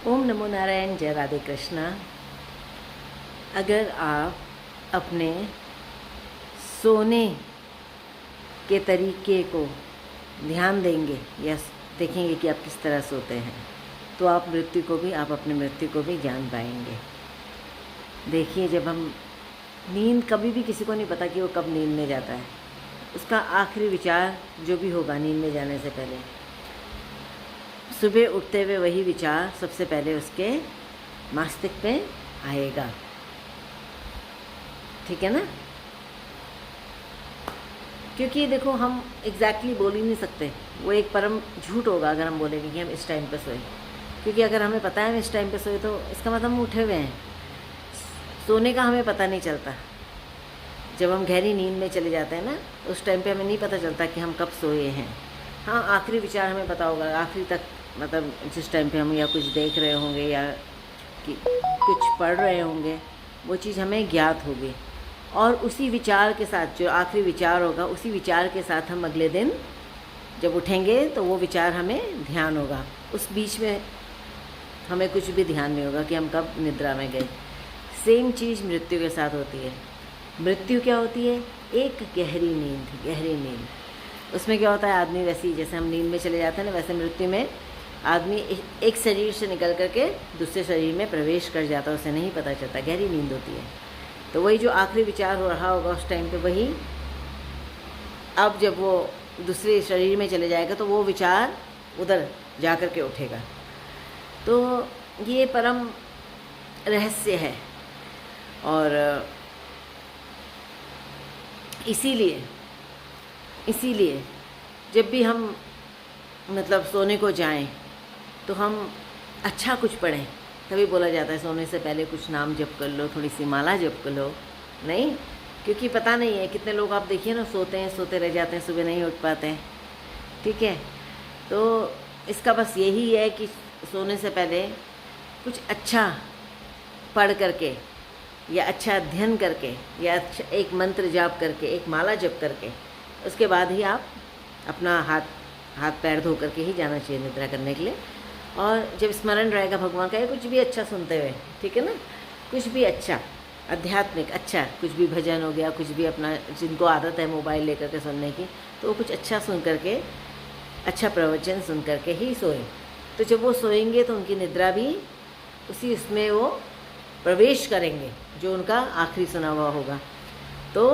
ओम नमो नारायण, जय राधे कृष्णा। अगर आप अपने सोने के तरीके को ध्यान देंगे या देखेंगे कि आप किस तरह सोते हैं, तो आप अपने मृत्यु को भी जान पाएंगे। देखिए, जब हम नींद, कभी भी किसी को नहीं पता कि वो कब नींद में जाता है। उसका आखिरी विचार जो भी होगा नींद में जाने से पहले, सुबह उठते हुए वही विचार सबसे पहले उसके मस्तिष्क पे आएगा। ठीक है ना? क्योंकि देखो, हम एग्जैक्टली बोल ही नहीं सकते। वो एक परम झूठ होगा अगर हम बोलेंगे कि हम इस टाइम पे सोए, क्योंकि अगर हमें पता है हम इस टाइम पे सोए तो इसका मतलब हम उठे हुए हैं। सोने का हमें पता नहीं चलता। जब हम गहरी नींद में चले जाते हैं ना, उस टाइम पे हमें नहीं पता चलता कि हम कब सोए हैं। हाँ, आखिरी विचार हमें पता होगा, आखिरी तक, मतलब जिस टाइम पे हम या कुछ देख रहे होंगे या कि कुछ पढ़ रहे होंगे, वो चीज़ हमें ज्ञात होगी। और उसी विचार के साथ, जो आखिरी विचार होगा, उसी विचार के साथ हम अगले दिन जब उठेंगे तो वो विचार हमें ध्यान होगा। उस बीच में हमें कुछ भी ध्यान नहीं होगा कि हम कब निद्रा में गए। सेम चीज़ मृत्यु के साथ होती है। मृत्यु क्या होती है? एक गहरी नींद। गहरी नींद, उसमें क्या होता है, आदमी वैसे ही जैसे हम नींद में चले जाते हैं ना, वैसे मृत्यु में आदमी एक शरीर से निकल करके दूसरे शरीर में प्रवेश कर जाता है, उसे नहीं पता चलता। गहरी नींद होती है। तो वही जो आखिरी विचार हो रहा होगा उस टाइम पे, वही अब जब वो दूसरे शरीर में चले जाएगा तो वो विचार उधर जा कर के उठेगा। तो ये परम रहस्य है। और इसीलिए जब भी हम मतलब सोने को जाएं तो हम अच्छा कुछ पढ़ें। तभी बोला जाता है सोने से पहले कुछ नाम जप कर लो, थोड़ी सी माला जप कर लो। नहीं, क्योंकि पता नहीं है, कितने लोग आप देखिए ना, सोते रह जाते हैं, सुबह नहीं उठ पाते हैं। ठीक है, तो इसका बस यही है कि सोने से पहले कुछ अच्छा पढ़ करके या अच्छा अध्ययन करके या अच्छा एक मंत्र जाप करके, एक माला जप करके, उसके बाद ही आप अपना हाथ पैर धो करके ही जाना चाहिए निद्रा करने के लिए। और जब स्मरण रहेगा भगवान का, या कुछ भी अच्छा सुनते हुए, ठीक है ना, कुछ भी अच्छा आध्यात्मिक, अच्छा कुछ भी भजन हो गया, कुछ भी अपना, जिनको आदत है मोबाइल लेकर के सुनने की, तो वो कुछ अच्छा सुन करके, अच्छा प्रवचन सुन करके ही सोएं। तो जब वो सोएंगे तो उनकी निद्रा भी उसी उसमें वो प्रवेश करेंगे जो उनका आखिरी सुना हुआ होगा। तो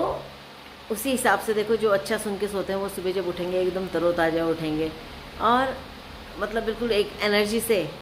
उसी हिसाब से देखो, जो अच्छा सुन के सोते हैं वो सुबह जब उठेंगे एकदम तरोताज़ा उठेंगे, और मतलब बिल्कुल एक एनर्जी से